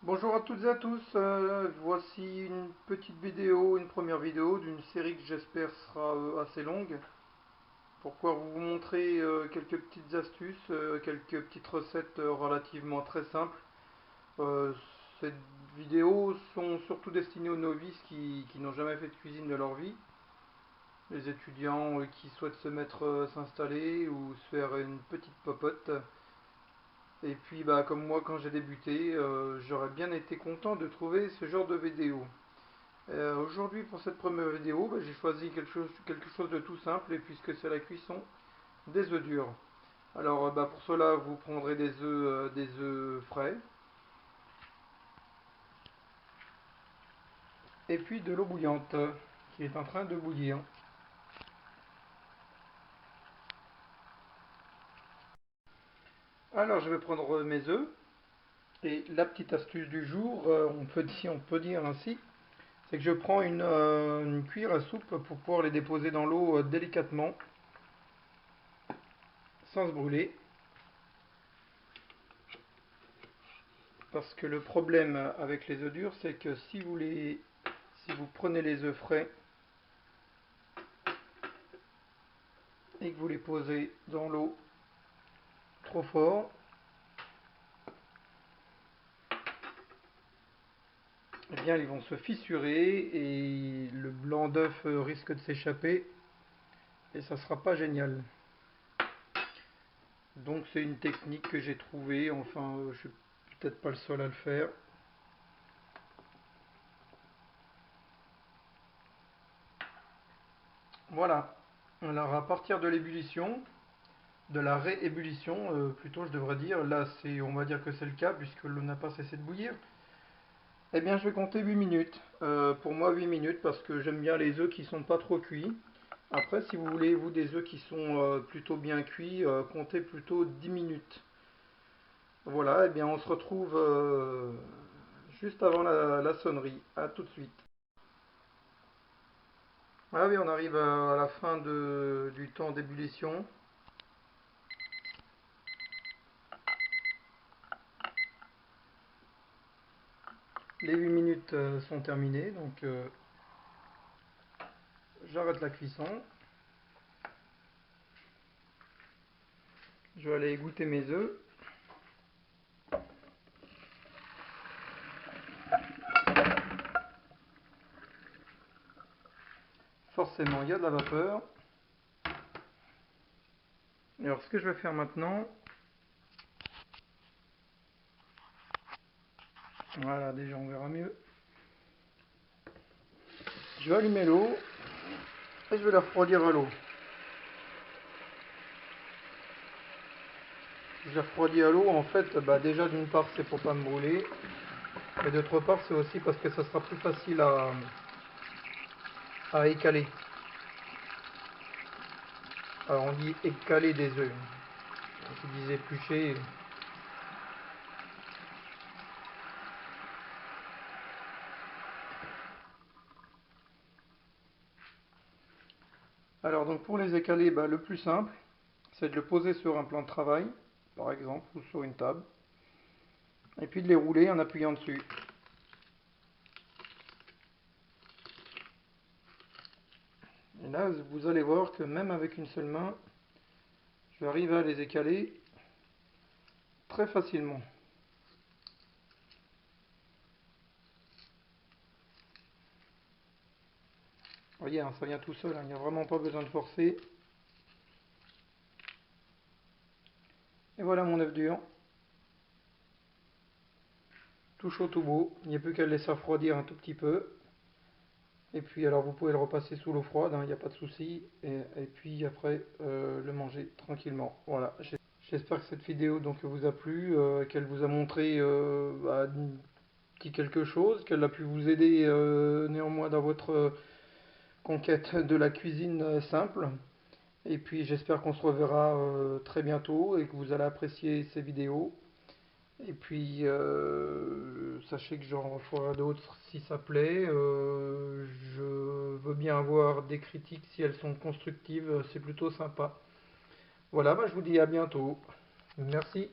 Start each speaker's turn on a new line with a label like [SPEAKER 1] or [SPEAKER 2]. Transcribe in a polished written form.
[SPEAKER 1] Bonjour à toutes et à tous, voici une petite vidéo, une première vidéo d'une série que j'espère sera assez longue pour pouvoir vous montrer quelques petites astuces, quelques petites recettes relativement très simples. Euh, Ces vidéos sont surtout destinées aux novices qui n'ont jamais fait de cuisine de leur vie, les étudiants qui souhaitent se mettre, s'installer ou se faire une petite popote. Et puis bah, comme moi quand j'ai débuté, j'aurais bien été content de trouver ce genre de vidéo. Aujourd'hui pour cette première vidéo, bah, j'ai choisi quelque chose de tout simple et puisque c'est la cuisson des œufs durs. Alors bah, pour cela vous prendrez des œufs frais et puis de l'eau bouillante qui est en train de bouillir. Alors je vais prendre mes œufs et la petite astuce du jour, on peut dire ainsi, c'est que je prends une cuillère à soupe pour pouvoir les déposer dans l'eau délicatement sans se brûler. Parce que le problème avec les œufs durs, c'est que si vous prenez les œufs frais et que vous les posez dans l'eau trop fort, eh bien ils vont se fissurer et le blanc d'œuf risque de s'échapper et ça sera pas génial. Donc c'est une technique que j'ai trouvée, enfin je suis peut-être pas le seul à le faire. Voilà. Alors à partir de l'ébullition, de la réébullition plutôt je devrais dire, là c'est on va dire que c'est le cas puisque l'eau n'a pas cessé de bouillir. Eh bien, je vais compter 8 minutes. Pour moi, 8 minutes parce que j'aime bien les œufs qui sont pas trop cuits. Après, si vous voulez, vous, des œufs qui sont plutôt bien cuits, comptez plutôt 10 minutes. Voilà, eh bien, on se retrouve juste avant la sonnerie. À tout de suite. Ah oui, on arrive à la fin du temps d'ébullition. Les 8 minutes sont terminées, donc j'arrête la cuisson. Je vais aller égoutter mes œufs. Forcément, il y a de la vapeur. Et alors, ce que je vais faire maintenant, voilà, déjà on verra mieux. Je vais allumer l'eau et je vais la refroidir à l'eau. Je la refroidis à l'eau, en fait, bah déjà d'une part c'est pour pas me brûler, et d'autre part c'est aussi parce que ça sera plus facile à écaler. Alors on dit écaler des œufs, qui disait éplucher. Alors donc pour les écaler, bah, le plus simple, c'est de le poser sur un plan de travail, par exemple, ou sur une table, et puis de les rouler en appuyant dessus. Et là, vous allez voir que même avec une seule main, je vais arriver à les écaler très facilement. Vous voyez, hein, ça vient tout seul, hein, il n'y a vraiment pas besoin de forcer. Et voilà mon œuf dur, tout chaud tout beau, il n'y a plus qu'à le laisser refroidir un tout petit peu. Et puis alors vous pouvez le repasser sous l'eau froide, il n'y a pas de souci. Et puis après le manger tranquillement. Voilà, j'espère que cette vidéo donc vous a plu, qu'elle vous a montré bah, un petit quelque chose, qu'elle a pu vous aider néanmoins dans votre conquête de la cuisine simple. Et puis j'espère qu'on se reverra très bientôt et que vous allez apprécier ces vidéos. Et puis, sachez que j'en ferai d'autres si ça plaît. Je veux bien avoir des critiques si elles sont constructives, c'est plutôt sympa. Voilà, bah, je vous dis à bientôt. Merci.